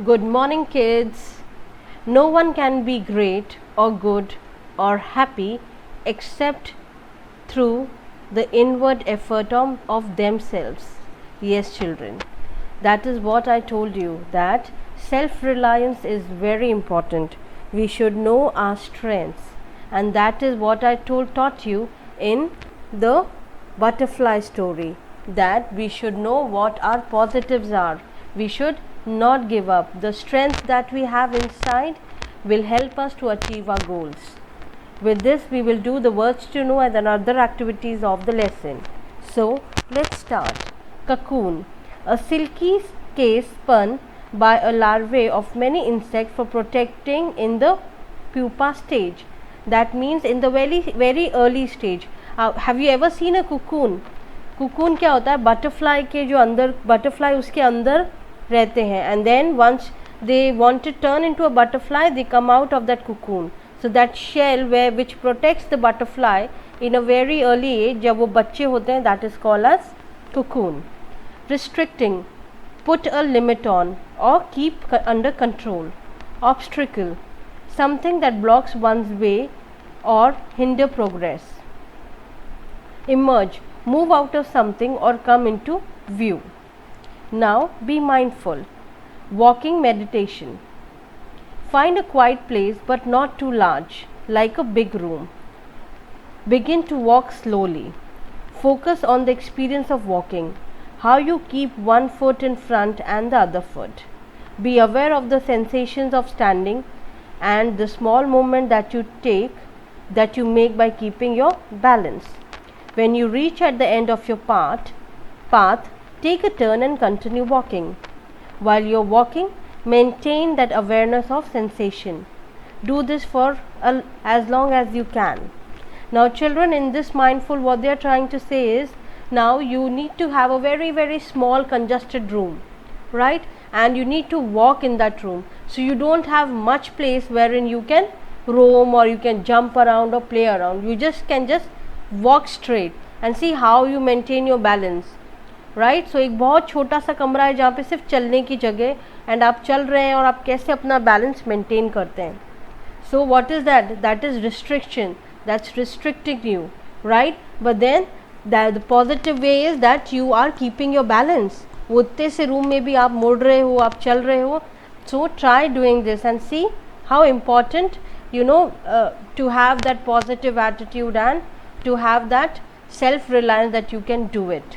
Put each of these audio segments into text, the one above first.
Good morning, kids. No one can be great or good or happy except through the inward effort of themselves. Yes, children. That is what I told you, that self reliance is very important. We should know our strengths, and that is what I taught you in the butterfly story, that we should know what our positives are. We should not give up. The strength that we have inside will help us to achieve our goals. With this, we will do the words to know and other activities of the lesson. So, let's start. Cocoon. A silky case spun by a larvae of many insects for protecting in the pupa stage. That means in the very early stage. Have you ever seen a cocoon? Cocoon क्या होता है? Butterfly के जो अंदर butterfly उसके अंदर रहते हैं, and then once they want to turn into a butterfly, they come out of that cocoon. So that shell which protects the butterfly in a very early age, जब वो बच्चे होते हैं, that is called as cocoon. Restricting, put a limit on or keep under control. Obstacle, something that blocks one's way or hinder progress. Emerge, move out of something or come into view. Now be mindful. Walking meditation. Find a quiet place but not too large, like a big room. Begin to walk slowly. Focus on the experience of walking, how you keep one foot in front and the other foot. Be aware of the sensations of standing and the small movement that you make by keeping your balance. When you reach at the end of your path, take a turn and continue walking. While you're walking, maintain that awareness of sensation. Do this for as long as you can. Now children, in this mindful, what they are trying to say is, now you need to have a very small congested room, right? And you need to walk in that room. So you don't have much place wherein you can roam or you can jump around or play around. You can just walk straight and see how you maintain your balance, right. So एक बहुत छोटा सा कमरा है जहाँ पे सिर्फ चलने की जगह, एंड आप चल रहे हैं और आप कैसे अपना बैलेंस मेंटेन करते हैं. So what is that? That is restriction, that's restricting you, right. But then the positive way is that you are keeping your balance. वो उतने से रूम में भी आप मुड़ रहे हो, आप चल रहे हो. So try doing this and see how important to have that positive attitude and to have that self-reliance that you can do it.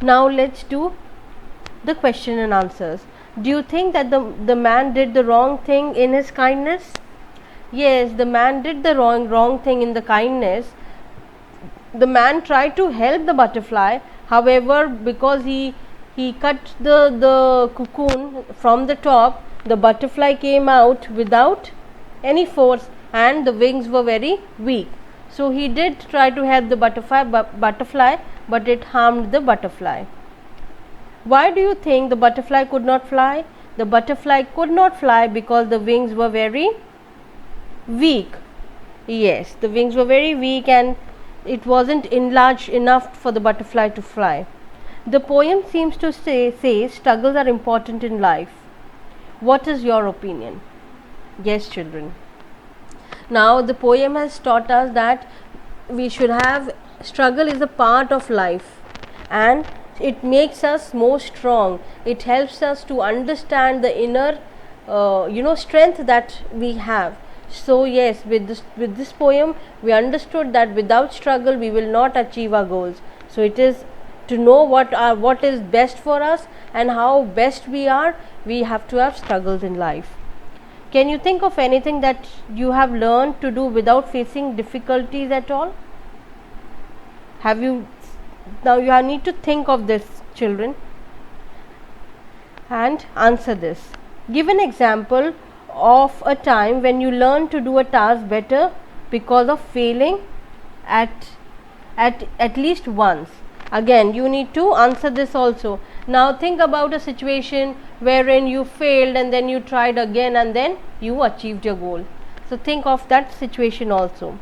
Now let's do the question and answers. Do you think that the man did the wrong thing in his kindness? Yes, the man did the wrong thing in the kindness. The man tried to help the butterfly. However, because he cut the cocoon from the top, the butterfly came out without any force and the wings were very weak. So he did try to help the butterfly, but it harmed the butterfly. Why do you think the butterfly could not fly? The butterfly could not fly because the wings were very weak. Yes, the wings were very weak and it wasn't enlarged enough for the butterfly to fly. The poem seems to say struggles are important in life. What is your opinion? Yes, children. Now the poem has taught us that we should have struggle is a part of life and it makes us more strong. It helps us to understand the inner strength that we have. So yes, with this poem we understood that without struggle we will not achieve our goals. So it is to know what is best for us and how best we are, we have to have struggles in life. Can you think of anything that you have learned to do without facing difficulties at all? Have you? Now you need to think of this, children, and answer this. Give an example of a time when you learned to do a task better because of failing at least once. Again, you need to answer this also. Now think about a situation wherein you failed and then you tried again and then you achieved your goal. So think of that situation also.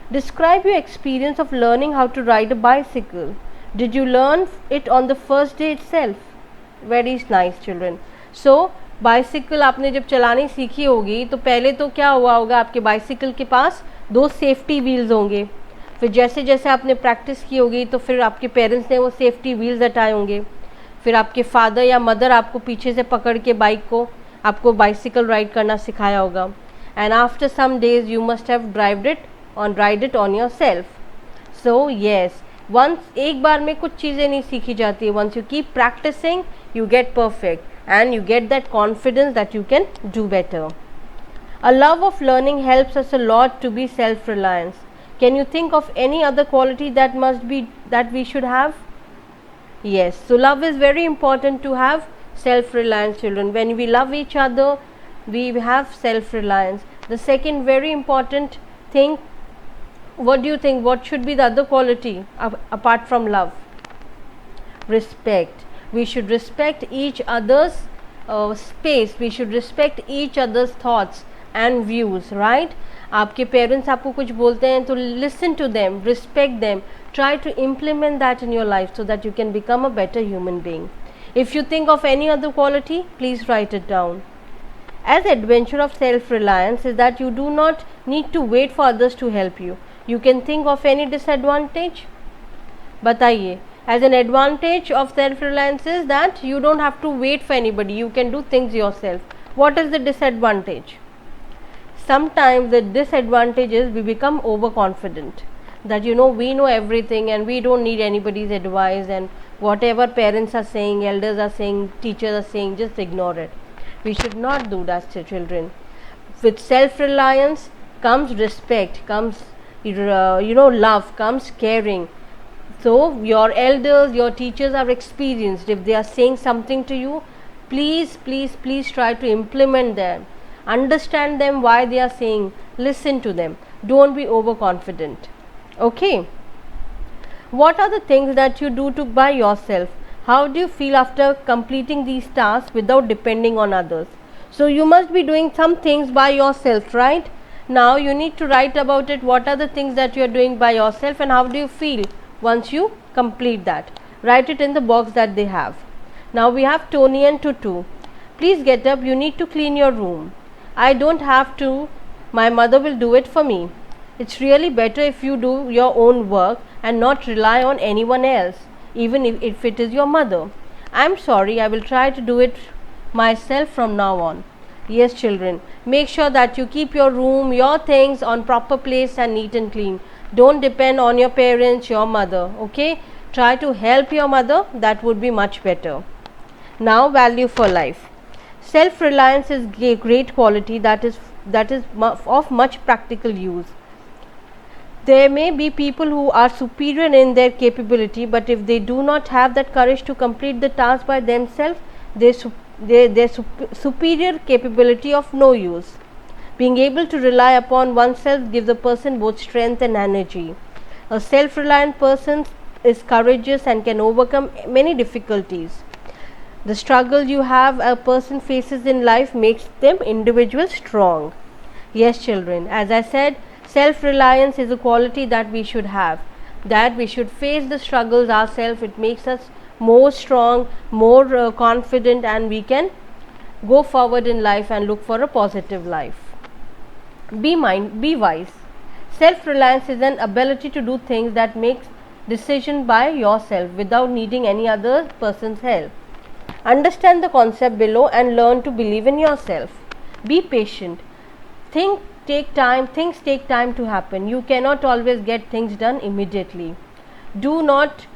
Describe your experience of learning how to ride a bicycle. Did you learn it on the first day itself? Very nice, children. So bicycle आपने जब चलानी सीखी होगी तो पहले तो क्या हुआ होगा, आपके बाइसिकल के पास 2 सेफ्टी व्हील्स होंगे, फिर जैसे जैसे आपने प्रैक्टिस की होगी तो फिर आपके पेरेंट्स ने वो सेफ्टी व्हील्स हटाए होंगे, फिर आपके फादर या मदर आपको पीछे से पकड़ के बाइक को आपको बाइसिकल राइड करना सिखाया होगा, and after some days you must have ride it on yourself. So yes, once एक बार में कुछ चीज़ें नहीं सीखी जाती है. Once you keep practising you get perfect and you get that confidence that you can do better. A love of learning helps us a lot to be self-reliant. Can you think of any other quality that we should have? Yes, so love is very important to have self-reliance, children. When we love each other, we have self-reliance. The second very important thing, what do you think, what should be the other quality apart from love? Respect. We should respect each other's space. We should respect each other's thoughts and views, right? आपके parents आपको कुछ बोलते हैं तो listen to them, respect them, try to implement that in your life so that you can become a better human being. If you think of any other quality, please write it down. As adventure of self-reliance is that you do not need to wait for others to help you. You can think of any disadvantage? बताइए. As an advantage of self-reliance is that you don't have to wait for anybody. You can do things yourself. What is the disadvantage? Sometimes the disadvantage is we become overconfident. That we know everything and we don't need anybody's advice, and whatever parents are saying, elders are saying, teachers are saying, just ignore it. We should not do that, children. With self-reliance comes respect, comes love, comes caring. So your elders, your teachers are experienced. If they are saying something to you, please try to implement them. Understand them, why they are saying. Listen to them. Don't be overconfident. Okay. What are the things that you do by yourself? How do you feel after completing these tasks without depending on others? So you must be doing some things by yourself, right? Now you need to write about it. What are the things that you are doing by yourself and how do you feel once you complete that? Write it in the box that they have. Now we have Tony and Tutu. Please get up. You need to clean your room. I don't have to. My mother will do it for me. It's really better if you do your own work and not rely on anyone else, even if it is your mother. I'm sorry, I will try to do it myself from now on. Yes, children, make sure that you keep your room, your things on proper place and neat and clean. Don't depend on your parents, your mother, okay? Try to help your mother, that would be much better. Now, value for life. Self-reliance is a great quality that is of much practical use. There may be people who are superior in their capability, but if they do not have that courage to complete the task by themselves, their superior capability of no use. Being able to rely upon oneself gives a person both strength and energy. A self-reliant person is courageous and can overcome many difficulties. The struggle you have a person faces in life makes them individuals strong. Yes, children, as I said, self-reliance is a quality that we should have, that we should face the struggles ourselves. It makes us more strong, more confident, and we can go forward in life and look for a positive life. Be wise. Self-reliance is an ability to do things that makes decision by yourself without needing any other person's help. Understand the concept below and learn to believe in yourself. Be patient. Things take time to happen. You cannot always get things done immediately. Do not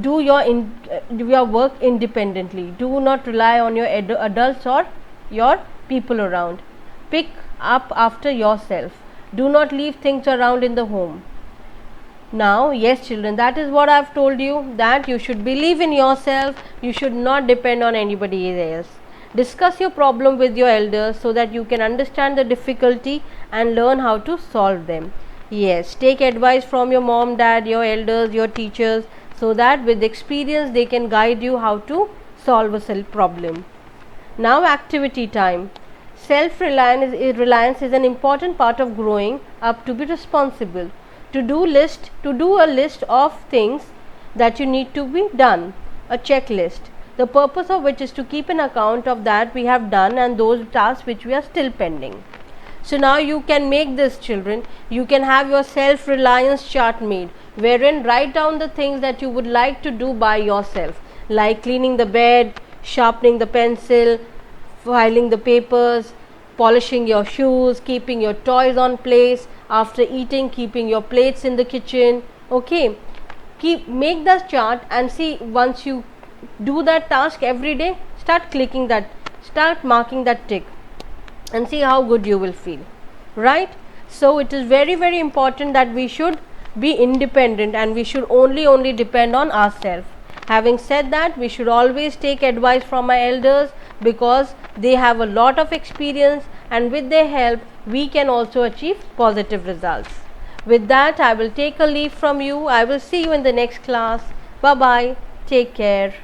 do your work independently. Do not rely on your adults or your people around. Pick up after yourself. Do not leave things around in the home. Now, yes, children, that is what I have told you, that you should believe in yourself. You should not depend on anybody else. Discuss your problem with your elders so that you can understand the difficulty and learn how to solve them. Yes, take advice from your mom, dad, your elders, your teachers, so that with experience they can guide you how to solve a problem. Now, activity time. Self-reliance is an important part of growing up to be responsible. To do a list of things that you need to be done, a checklist. the purpose of which is to keep an account of that we have done and those tasks which we are still pending. So now you can make this, children. You can have your self-reliance chart made, wherein write down the things that you would like to do by yourself, like cleaning the bed, sharpening the pencil, filing the papers, polishing your shoes, keeping your toys on place, after eating keeping your plates in the kitchen. Okay, make that chart and see, once you do that task every day, start clicking that, start marking that tick and see how good you will feel, right? So it is very very important that we should be independent and we should only depend on ourselves. Having said that, we should always take advice from our elders because they have a lot of experience, and with their help we can also achieve positive results. With that, I will take a leave from you. I will see you in the next class. Bye bye. Take care.